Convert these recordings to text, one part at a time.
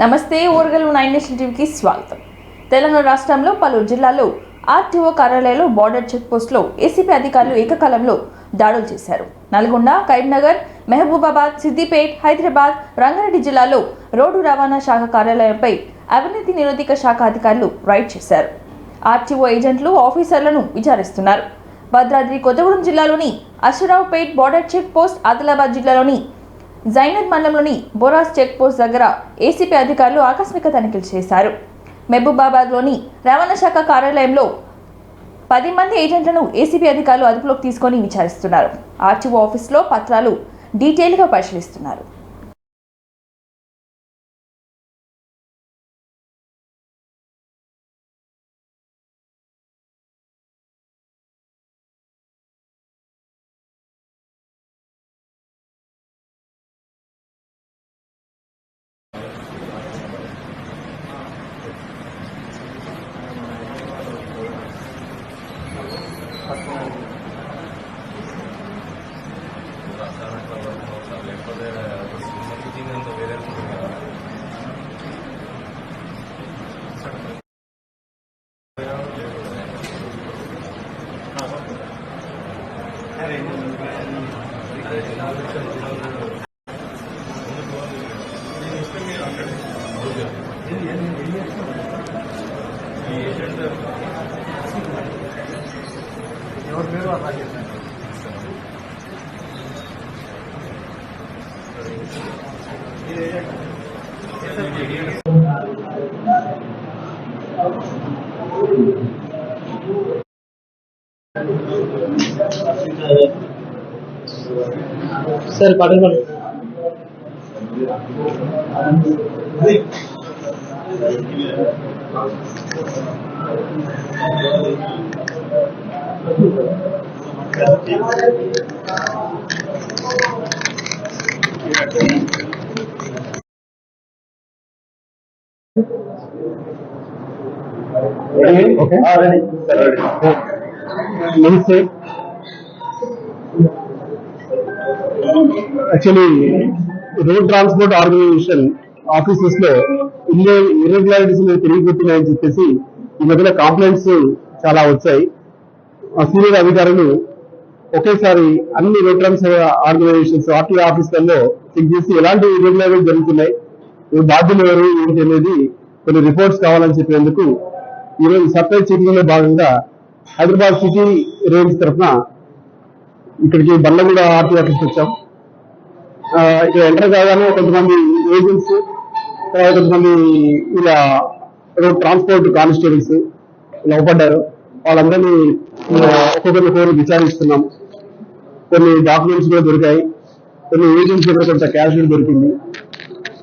నమస్తే ఓర్గల్ 9 నేషన్ టీవీకి స్వాగతం. తెలంగాణ రాష్ట్రంలో పలు జిల్లాల్లో ఆర్టీఓ కార్యాలయాల్లో బోర్డర్ చెక్ పోస్టులో ఏసీపీ అధికారులు ఏకకాలంలో దాడులు చేశారు. నల్గొండ, కరీంనగర్, మహబూబాబాద్, సిద్దిపేట్, హైదరాబాద్, రంగారెడ్డి జిల్లాలో రోడ్డు రవాణా శాఖ కార్యాలయంపై అవినీతి నిరోధక శాఖ అధికారులు రైడ్ చేశారు. ఆర్టీఓ ఏజెంట్లు, ఆఫీసర్లను విచారిస్తున్నారు. భద్రాద్రి కొత్తగూడెం జిల్లాలోని Aswaraopet border check post, Adilabad జిల్లాలోని జైనద్ మండలంలోని బొరాస్ చెక్ పోస్ట్ దగ్గర ఏసీపీ అధికారులు ఆకస్మిక తనిఖీలు చేశారు. మహబూబాబాద్లోని రవాణా శాఖ కార్యాలయంలో 10 మంది ఏజెంట్లను ఏసీపీ అధికారులు అదుపులోకి తీసుకొని విచారిస్తున్నారు. ఆర్టీఓ ఆఫీసులో పత్రాలు డీటెయిల్గా పరిశీలిస్తున్నారు. Sir Patil Okay. Namaste. Actually, road transport organisation offices లో ఇర్రెగ్యులారిటీస్ పెరిగిపోతున్నాయని చెప్పేసి ఈ మధ్యన కంప్లైంట్స్ చాలా వచ్చాయి. సీనియర్ అధికారులు ఒకేసారి అన్ని రోడ్ ట్రాన్స్పోర్ట్ ఆర్గనైజేషన్స్ ఆర్టీఓ ఆఫీసులలో చెక్ చేసి ఎలాంటి ఇర్రెగ్యులారిటీస్ జరుగుతున్నాయి, బాధ్యులు ఎవరు ఏంటి అనేది కొన్ని రిపోర్ట్స్ కావాలని చెప్పేందుకు ఈరోజు సర్ప్రైజ్ చెకింగ్ లో భాగంగా హైదరాబాద్ సిటీ రేంజ్ తరఫున ఇక్కడికి బండ్లగూడ ఆర్టీఓ ఆఫీస్ వచ్చాం. ఇక్కడ ఎంటర్ కాగానే కొంతమంది ఏజెంట్స్, తర్వాత కొంతమంది ఇలా రోడ్ ట్రాన్స్పోర్ట్ కానిస్టేబుల్స్ ఇలా అవపడ్డారు. వాళ్ళందరినీ ఒక్కొక్కరి ఫోన్ విచారిస్తున్నాం. కొన్ని డాక్యుమెంట్స్ కూడా దొరికాయి. కొన్ని ఏజెంట్స్ కూడా కొంత క్యాష్ కూడా దొరికింది.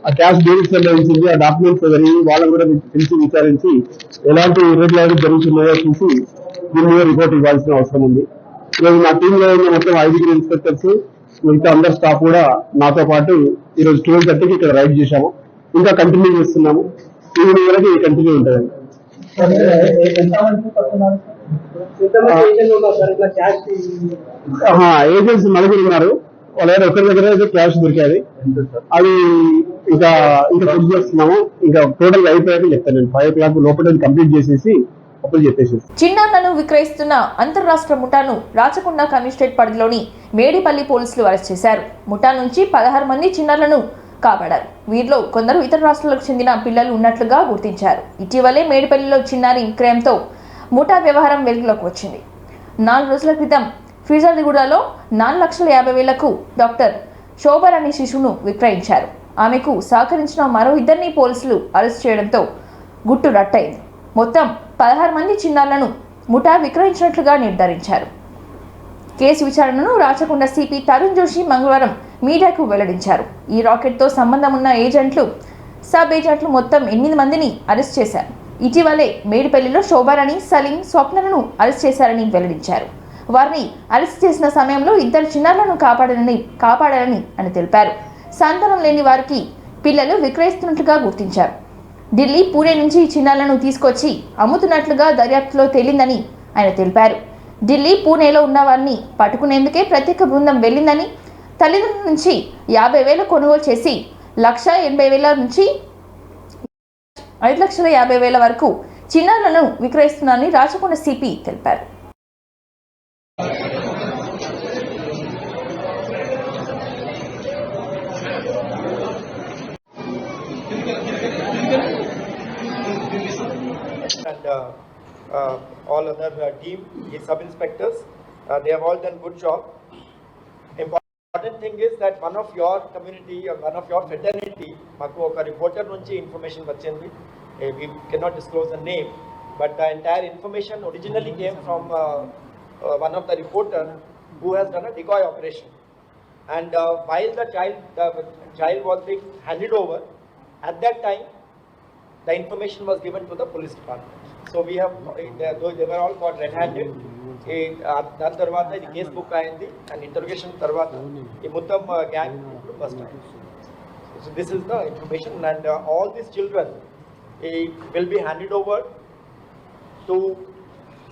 ఆ క్యాష్ దేనికి సంబంధించింది, ఆ డాక్యుమెంట్స్ ఎవరి వాళ్ళని కూడా పిలిచి విచారించి ఎలాంటి ఇర్రెగ్యులారిటీ జరుగుతున్నాయో చూసి దీని మీద రిపోర్ట్ ఇవ్వాల్సిన అవసరం ఉంది. ఈరోజు నా టీంలో ఉన్న మొత్తం 5 ఇన్స్పెక్టర్స్, మిగతా అందరు స్టాఫ్ కూడా నాతో పాటు ఈరోజు 12:30కి ఇక్కడ రైడ్ చేశాము. ఇంకా కంటిన్యూ చేస్తున్నాము. ఈవినింగ్ వరకు కంటిన్యూ ఉంటుంది. ఏజెంట్స్ 4 ఉన్నారు. వాళ్ళ దగ్గర ఒకరి దగ్గర అయితే క్యాష్ దొరికాది. అది ఇంకా చెక్ చేస్తున్నాము. ఇంకా టోటల్ అయిపోయాక చెప్తాను. నేను 5 o'clock లోపల కంప్లీట్ చేసేసి అప్పుడు చెప్పేసి. చిన్నారులను విక్రయిస్తున్న అంతర్రాష్ట్ర ముఠాను రాచకొండ కమిషనరేట్ పరిధిలోని మేడిపల్లి పోలీసులు అరెస్ట్ చేశారు. ముఠా నుంచి 16 మంది చిన్నారులను కాపాడారు. వీరిలో కొందరు ఇతర రాష్ట్రాలకు చెందిన పిల్లలు ఉన్నట్లుగా గుర్తించారు. ఇటీవలే మేడిపల్లిలో చిన్నారి విక్రయంతో ముఠా వ్యవహారం వెలుగులోకి వచ్చింది. 4 రోజుల క్రితం ఫిర్జాదిగూడలో 4,50,000కు డాక్టర్ శోభర్ అనే శిశువును విక్రయించారు. ఆమెకు సహకరించిన మరో 2ని పోలీసులు అరెస్ట్ చేయడంతో గుట్టు రట్టయింది. మొత్తం 16 మంది చిన్నారులను ముఠా విక్రయించినట్లుగా నిర్ధారించారు. కేసు విచారణను రాచకొండ సిపి తరుణ్ జోషి మంగళవారం మీడియాకు వెల్లడించారు. ఈ రాకెట్తో సంబంధం ఉన్న ఏజెంట్లు, సబ్ ఏజెంట్లు మొత్తం 8 మందిని అరెస్ట్ చేశారు. ఇటీవలే మేడిపల్లిలో శోభారాణి, సలీం, స్వప్నలను అరెస్ట్ చేశారని వెల్లడించారు. వారిని అరెస్ట్ చేసిన సమయంలో 2 చిన్నారులను కాపాడారని తెలిపారు. సంతానం లేని వారికి పిల్లలు విక్రయిస్తున్నట్లుగా గుర్తించారు. ఢిల్లీ, పూణే నుంచి చిన్నారులను తీసుకొచ్చి అమ్ముతున్నట్లుగా దర్యాప్తులో తేలిందని ఆయన తెలిపారు. ఢిల్లీ, పూణేలో ఉన్న వారిని పట్టుకునేందుకే ప్రత్యేక బృందం వెళ్ళిందని, తల్లిదండ్రుల నుంచి 50,000 కొనుగోలు చేసి 1,80,000 నుంచి 5,50,000 వరకు చిన్నారులను విక్రయిస్తున్నారని రాచకొండ సిపి తెలిపారు. And all other team, the sub-inspectors, they have all done good job. Important thing is that one of your community or one of your fraternity, maku oka reporter nunchi information vachindi. We cannot disclose the name, but the entire information originally came from one of the reporter who has done a decoy operation. And while the child was being handed over, at that time the information was given to the police department. So we have, they were all caught red-handed. దాని తర్వాత ఇది case book అయింది and intuition తర్వాత ఈ మొత్తం gang bust అయింది. So this is the information and all these children will be handed over to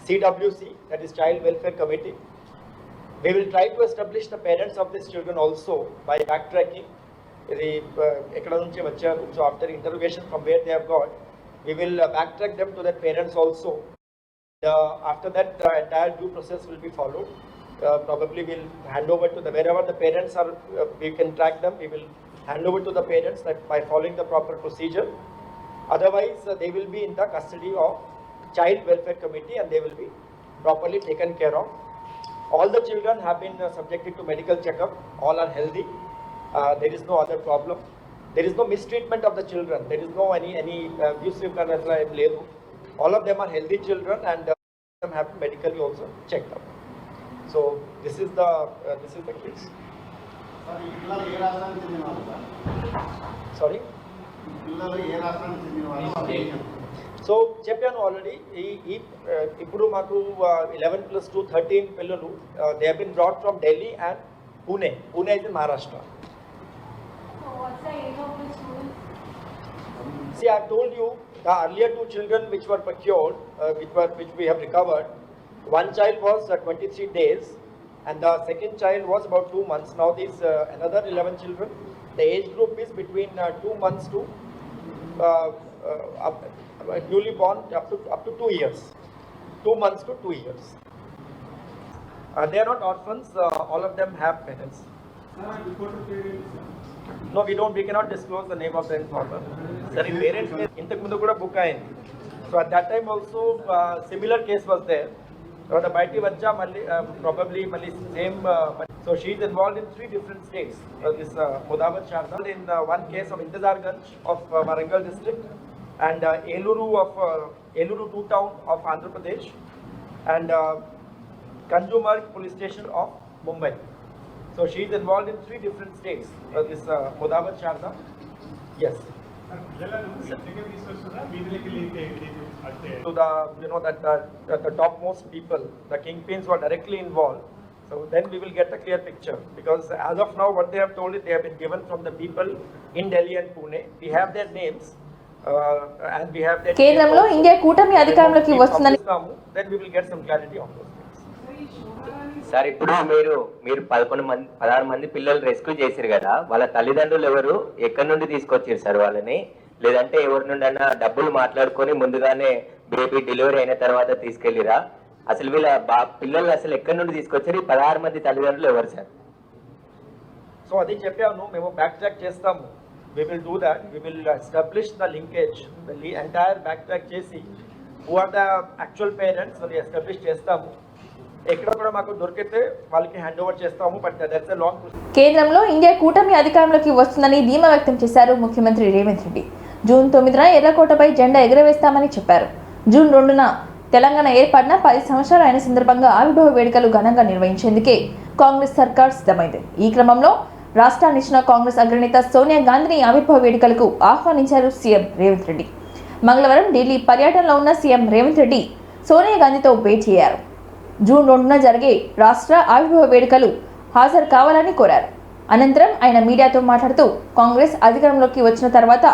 CWC, that is Child Welfare Committee. We will try to establish the parents of these children also by backtracking. ఎక్కడ నుంచి వచ్చారు, so after interrogation from where they have got, we will backtrack them to their parents also. After that, the entire due process will be followed. Probably we'll hand over to the wherever the parents are, we can track them. We will hand over to the parents that by following the proper procedure. Otherwise, they will be in the custody of Child Welfare Committee and they will be properly taken care of. All the children have been subjected to medical checkup. All are healthy. There is no other problem. There is no mistreatment of the children. There is no any abusive kind of level. All of them are healthy children and them have medically also checked up. So this is the case. Sorry. So చెప్పాను already ఇప్పుడు మాకు 11 + 2 13 పిల్లలు they have been brought from Delhi and Pune. Pune is in Maharashtra. What's the age of the students? See, I told you the earlier two children which were procured, which we have recovered. One child was 23 days, and the second child was about 2 months. Now these another 11 children. The age group is between 2 months to newly born up to 2 years. 2 months to 2 years. They are not orphans. All of them have parents. No, we cannot disclose the name of the informer. Sir, parents ఇంతకు ముందు కూడా book అయింది. So at that time also similar case was there. తర్వాత బయటికి వచ్చా మళ్ళీ probably మళ్ళీ same. So she is involved in 3 different states. This Mudawat Sharda in one case of Intizarganj of Warangal district and Eluru 2 town of Andhra Pradesh and Kanjurmarg police station of Mumbai. So she is involved in 3 different states. This Mudawat Sharda. Yes. So the topmost people, the kingpins who are directly involved. So then we will get a clear picture because as of now what they have told is they have been given from the people in Delhi and Pune. We have their names and we have their కేంద్రంలో India కూటమి అధికారంలోకి వస్తుందని then we will get some clarity on those things. Sir ఇప్పుడు మీరు 16 మంది పిల్లలు rescue చేశారు కదా, వాళ్ళ తల్లిదండ్రులు ఎవరు, ఎక్కడి నుండి తీసుకొచ్చారు సార్ వాళ్ళని? లేదంటే ఎవరి నుండి అన్నా డబ్బులు మాట్లాడుకొని ముందుగానే బేబీ డెలివరీ అయిన తర్వాత తీసుకెళ్ళిరా? అసలు వీళ్ళ పిల్లలు అసలు ఎక్కడి నుండి తీసుకొచ్చారు? 16 మంది తల్లిదండ్రులు ఎవరు సార్? సో అది చెప్పాను, మేము బ్యాక్ ట్రాక్ చేస్తాము. We will do that. We will establish the linkage, the entire backtrack చేసి who are the actual parents అది ఎస్టాబ్లిష్ చేస్తాము. ఎక్కడ కూడా మాకు దొరికితే వాళ్ళకి హ్యాండ్ ఓవర్ చేస్తాము. But that's a long process. కేంద్రంలో ఇండియా కూటమి అధికారంలోకి వస్తుందని ధీమా వ్యక్తం చేశారు ముఖ్యమంత్రి రేవంత్ రెడ్డి. జూన్ 9న ఎర్రకోటపై జెండా ఎగురవేస్తామని చెప్పారు. జూన్ 2న తెలంగాణ ఏర్పడిన 10 సంవత్సరాలు అయిన సందర్భంగా ఆవిర్భావ వేడుకలు ఘనంగా నిర్వహించేందుకే కాంగ్రెస్ సర్కార్ సిద్ధమైంది. ఈ క్రమంలో రాష్ట్రాన్ని ఇచ్చిన కాంగ్రెస్ అగ్రనేత సోనియా గాంధీని ఆవిర్భావ వేడుకలకు ఆహ్వానించారు సీఎం రేవంత్ రెడ్డి. మంగళవారం ఢిల్లీ పర్యటనలో ఉన్న సీఎం రేవంత్ రెడ్డి సోనియా గాంధీతో భేటీ అయ్యారు. జూన్ 2న జరిగే రాష్ట్ర ఆవిర్భావ వేడుకలు హాజరు కావాలని కోరారు. అనంతరం ఆయన మీడియాతో మాట్లాడుతూ కాంగ్రెస్ అధికారంలోకి వచ్చిన తర్వాత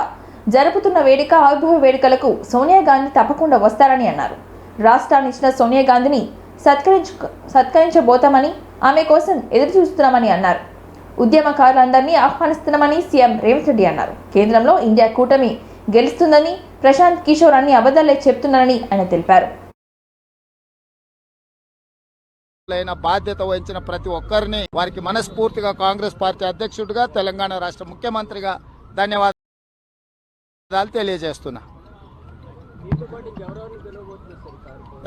జరుపుతున్న ఆవిర్భావ వేడుకలకు సోనియా గాంధీ తప్పకుండా వస్తారని అన్నారు. రాష్ట్రాన్ని ఇచ్చిన సోనియా గాంధీని సత్కరించబోతామని, ఆమె కోసం ఎదురు చూస్తున్నామని అన్నారు. ఉద్యమకారులందరినీ ఆహ్వానిస్తున్నామని సీఎం రేవంత్ రెడ్డి అన్నారు. కేంద్రంలో ఇండియా కూటమి గెలుస్తుందని, ప్రశాంత్ కిషోర్ అన్ని అబద్ధాలే చెప్తున్నారని ఆయన తెలిపారు. బాధ్యత వహించిన ప్రతి ఒక్కరిని వారికి మనస్ఫూర్తిగా కాంగ్రెస్ పార్టీ అధ్యక్షుడిగా, తెలంగాణ రాష్ట్ర ముఖ్యమంత్రిగా ధన్యవాదాలు తెలియజేస్తున్నా.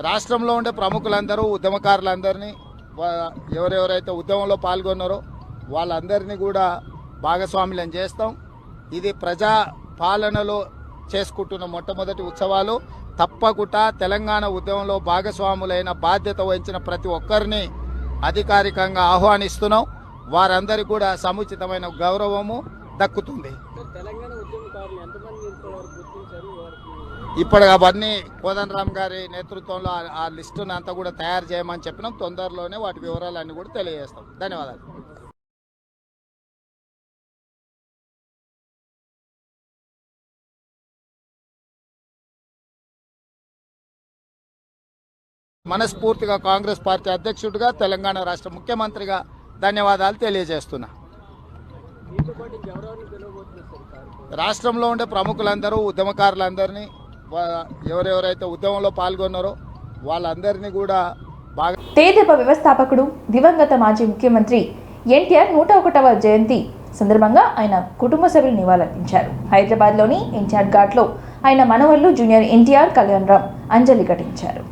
రాష్ట్రంలో ఉండే ప్రముఖులందరూ, ఉద్యమకారులందరినీ, ఎవరెవరైతే ఉద్యమంలో పాల్గొన్నారో వాళ్ళందరినీ కూడా భాగస్వాములను చేస్తాం. ఇది ప్రజా పాలనలో చేసుకుంటున్న మొట్టమొదటి ఉత్సవాలు. తప్పకుండా తెలంగాణ ఉద్యమంలో భాగస్వాములైన బాధ్యత వహించిన ప్రతి ఒక్కరిని అధికారికంగా ఆహ్వానిస్తున్నాం. వారందరికీ కూడా సముచితమైన గౌరవము దక్కుతుంది. ఇప్పుడు అవన్నీ కోదండరామ్ గారి నేతృత్వంలో ఆ లిస్టును అంతా కూడా తయారు చేయమని చెప్పినాం. తొందరలోనే వాటి వివరాలన్నీ కూడా తెలియజేస్తాం. ధన్యవాదాలు. మనస్ఫూర్తిగా కాంగ్రెస్ పార్టీ అధ్యక్షుడిగా, తెలంగాణ రాష్ట్ర ముఖ్యమంత్రిగా ధన్యవాదాలు తెలియజేస్తున్నా. రాష్ట్రంలో ఉండే ప్రముఖులందరూ, ఉద్యమకారులందరినీ, ఎవరెవరైతే ఉద్యమంలో పాల్గొన్నారో వాళ్ళందరినీ కూడా తెదేపా వ్యవస్థాపకుడు, దివంగత మాజీ ముఖ్యమంత్రి ఎన్టీఆర్ 101వ జయంతి సందర్భంగా ఆయన కుటుంబ సభ్యులు నివాళులర్పించారు. హైదరాబాద్లోని ఎన్టీఆర్ ఘాట్లో ఆయన మనవళ్లు జూనియర్ ఎన్టీఆర్, కళ్యాణ్ రామ్ అంజలి ఘటించారు.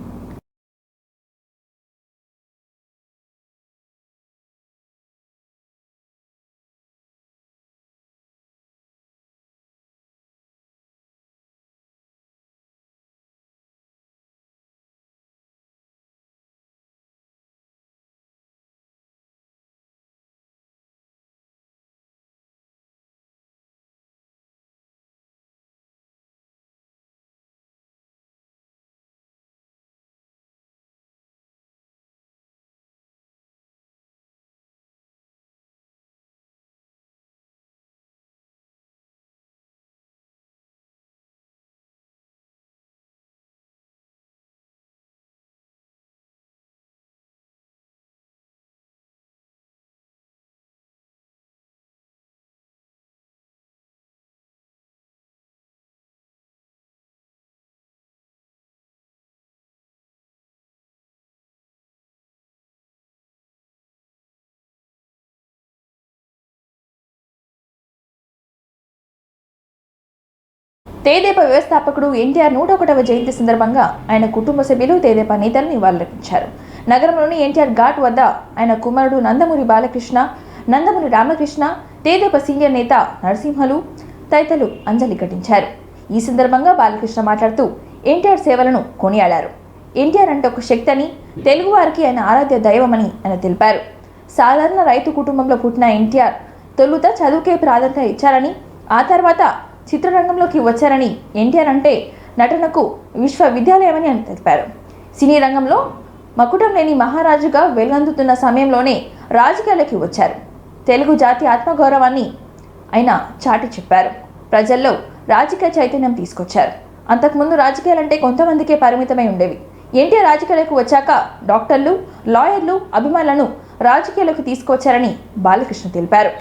తెదేపా వ్యవస్థాపకుడు ఎన్టీఆర్ 101వ జయంతి సందర్భంగా ఆయన కుటుంబ సభ్యులు, తెదేపా నేతలు నివాళులర్పించారు. నగరంలోని ఎన్టీఆర్ ఘాట్ వద్ద ఆయన కుమారుడు నందమూరి బాలకృష్ణ, నందమూరి రామకృష్ణ, తెదేపా సీనియర్ నేత నరసింహలు తదితరులు అంజలి ఘటించారు. ఈ సందర్భంగా బాలకృష్ణ మాట్లాడుతూ ఎన్టీఆర్ సేవలను కొనియాడారు. ఎన్టీఆర్ అంటే ఒక శక్తి అని, తెలుగువారికి ఆయన ఆరాధ్య దైవమని ఆయన తెలిపారు. సాధారణ రైతు కుటుంబంలో పుట్టిన ఎన్టీఆర్ తొలుత చదువుకే ప్రాధాన్యత ఇచ్చారని, ఆ తర్వాత చిత్రరంగంలోకి వచ్చారని, ఎన్టీఆర్ అంటే నటనకు విశ్వవిద్యాలయమని ఆయన తెలిపారు. సినీ రంగంలో మకుటం లేని మహారాజుగా వెలుగొందుతున్న సమయంలోనే రాజకీయాలకి వచ్చారు. తెలుగు జాతి ఆత్మగౌరవాన్ని ఆయన చాటి చెప్పారు. ప్రజల్లో రాజకీయ చైతన్యం తీసుకొచ్చారు. అంతకుముందు రాజకీయాలంటే కొంతమందికే పరిమితమై ఉండేవి. ఎన్టీఆర్ రాజకీయాలకు వచ్చాక డాక్టర్లు, లాయర్లు, అభిమానులను రాజకీయాలకు తీసుకొచ్చారని బాలకృష్ణ తెలిపారు.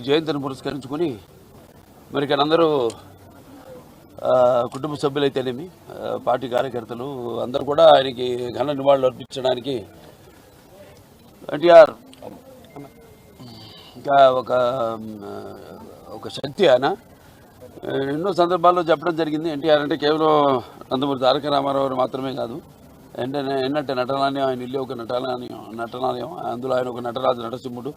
జయంతిని పురస్కరించుకొని మరి ఇక్కడ అందరూ కుటుంబ సభ్యులైతేనేమి, పార్టీ కార్యకర్తలు అందరూ కూడా ఆయనకి ఘన నివాళులు అర్పించడానికి ఎన్టీఆర్ ఇంకా ఒక శక్తి. ఆయన ఎన్నో సందర్భాల్లో చెప్పడం జరిగింది. ఎన్టీఆర్ అంటే కేవలం నందమూరి తారక రామారావు మాత్రమే కాదు, ఎన్నట్టే నటనాలయం, ఆయన ఇల్లు ఒక నటనాలయం, అందులో ఆయన ఒక నటరాజు, నటసింహుడు.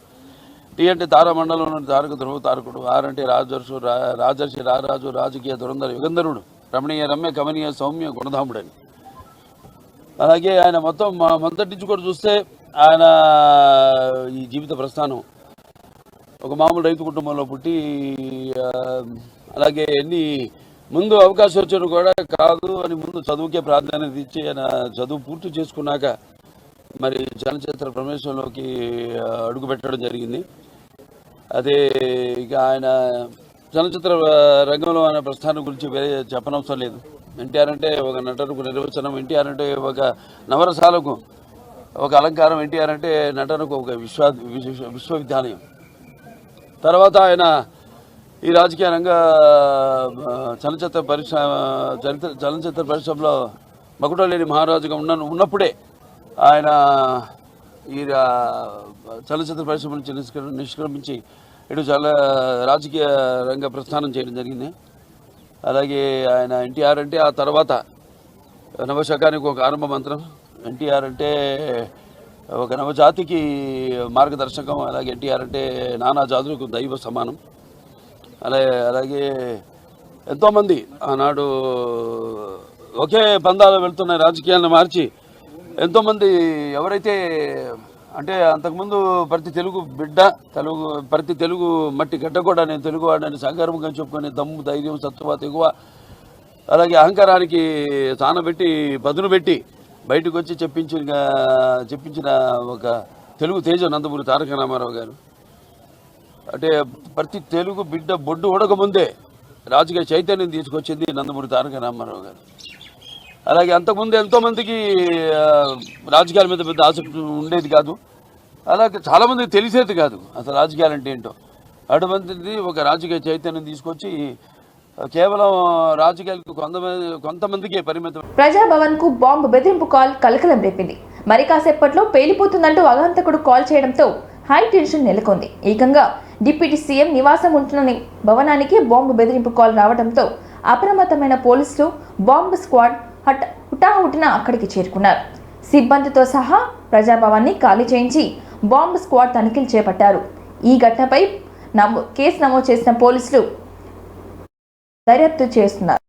టీ అంటే తారామండలంలోని తారక ధ్రువ తారకుడు, ఆర్ అంటే రాజర్షి రారాజు, రాజకీయ దురంధర యుగంధరుడు, రమణీయ రమ్య కమనీయ సౌమ్య గుణధాముడని. అలాగే ఆయన మొత్తం నుంచి కూడా చూస్తే ఆయన ఈ జీవిత ప్రస్థానం ఒక మామూలు రైతు కుటుంబంలో పుట్టి ఆ, అలాగే ముందు అవకాశం వచ్చాడు కూడా కాదు అని ముందు చదువుకే ప్రాధాన్యత ఇచ్చి ఆయన చదువు పూర్తి చేసుకున్నాక మరి చలనచిత్ర ప్రవేశంలోకి అడుగు పెట్టడం జరిగింది. అదే ఇక ఆయన చలనచిత్ర రంగంలో ఆయన ప్రస్థానం గురించి వేరే చెప్పనవసరం లేదు. ఎన్టీఆర్ అంటే ఒక నటనకు నిర్వచనం, ఎన్టీఆర్ అంటే ఒక నవరసాలకు ఒక అలంకారం, ఎన్టీఆర్ అంటే నటనకు ఒక విశ్వవిద్యాలయం. తర్వాత ఆయన ఈ రాజకీయ రంగ చలనచిత్ర పరిశ్రమలో మకుటలేని మహారాజుగా ఉన్నప్పుడే ఆయన ఈ చలనచిత్ర పరిశ్రమ నుంచి నిష్క్రమించి ఇటు రాజకీయ రంగ ప్రస్థానం చేయడం జరిగింది. అలాగే ఆయన ఎన్టీఆర్ అంటే ఆ తర్వాత నవశకానికి ఒక ఆరంభ మంత్రం, ఎన్టీఆర్ అంటే ఒక నవజాతికి మార్గదర్శకం, అలాగే ఎన్టీఆర్ అంటే నానా జాతులకు దైవ సమానం. అలాగే ఎంతోమంది ఆనాడు ఒకే పందాలు వెళ్తున్న రాజకీయాలను మార్చి ఎంతోమంది ఎవరైతే అంటే అంతకుముందు ప్రతి తెలుగు మట్టి గడ్డ కూడా నేను తెలుగువాడని సగర్వంగా చెప్పుకునే దమ్ము, ధైర్యం, సత్తువ, తెగువ, అలాగే అహంకారానికి సానబెట్టి పదును పెట్టి బయటకు వచ్చి చెప్పించిన ఒక తెలుగు తేజం నందమూరి తారక రామారావు గారు. అంటే ప్రతి తెలుగు బిడ్డ బొడ్డు ఉడకముందే రాజకీయ చైతన్యం తీసుకొచ్చింది నందమూరి తారక రామారావు గారు. అలాగే అంతకుముందు ఎంతోమందికి రాజకీయాల మీద పెద్ద ఆసక్తి ఉండేది కాదు, అలాగే చాలామందికి తెలిసేది కాదు అసలు రాజకీయాలు అంటే ఏంటో. అటువంటిది ఒక రాజకీయ చైతన్యం తీసుకొచ్చి కేవలం రాజకీయాలకు కొంతమందికే పరిమితం. ప్రజాభవన్ కు బాంబు బెదిరింపు కాల్ కలకలం రేపింది. మరి కాసేపట్లో పేలిపోతుందంటూ అగంతకుడు కాల్ చేయడంతో హై టెన్షన్ నెలకొంది. ఏకంగా డిప్యూటీ సీఎం నివాసం ఉంటున్న భవనానికి బాంబు బెదిరింపు కాల్ రావడంతో అప్రమత్తమైన పోలీసులు బాంబు స్క్వాడ్ హుటాహుటిన అక్కడికి చేరుకున్నారు. సిబ్బందితో సహా ప్రజాభవన్ని ఖాళీ చేయించి బాంబు స్క్వాడ్ తనిఖీలు చేపట్టారు. ఈ ఘటనపై కేసు నమోదు చేసిన పోలీసులు దర్యాప్తు చేస్తున్నారు.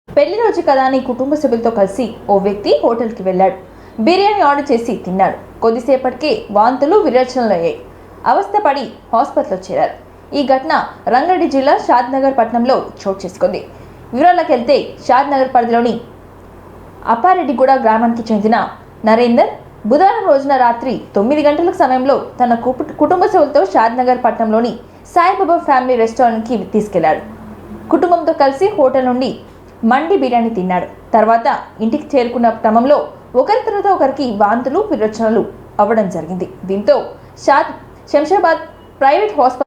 పెళ్లి రోజు కదా అని కుటుంబ సభ్యులతో కలిసి ఓ వ్యక్తి హోటల్కి వెళ్ళాడు. బిర్యానీ ఆర్డర్ చేసి తిన్నాడు. కొద్దిసేపటికే వాంతులు విరేచనలయ్యాయి. అవస్థపడి హాస్పిటల్లో చేరారు. ఈ ఘటన రంగారెడ్డి జిల్లా షాద్నగర్ పట్టణంలో చోటు చేసుకుంది. వివరాలకు వెళ్తే షాద్నగర్ పరిధిలోని అప్పారెడ్డిగూడ గ్రామానికి చెందిన నరేందర్ బుధవారం రోజున రాత్రి 9 గంటల సమయంలో తన కుటుంబ సభ్యులతో షాద్నగర్ పట్టణంలోని సాయిబాబా ఫ్యామిలీ రెస్టారెంట్కి తీసుకెళ్లాడు. కుటుంబంతో కలిసి హోటల్ నుండి మండి బిర్యానీ తిన్నాడు. తర్వాత ఇంటికి చేరుకున్న క్రమంలో ఒకరి తర్వాత ఒకరికి వాంతులు విరోచనలు అవ్వడం జరిగింది. దీంతో శంషాబాద్ ప్రైవేట్ హాస్పిటల్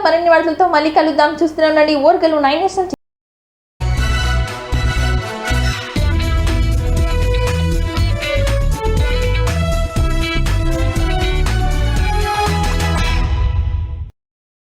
మరిన్ని వార్తలతో మళ్ళీ కలుద్దాం. చూస్తూనే ఉండండి ఓర్గలు 9 నేషనల్.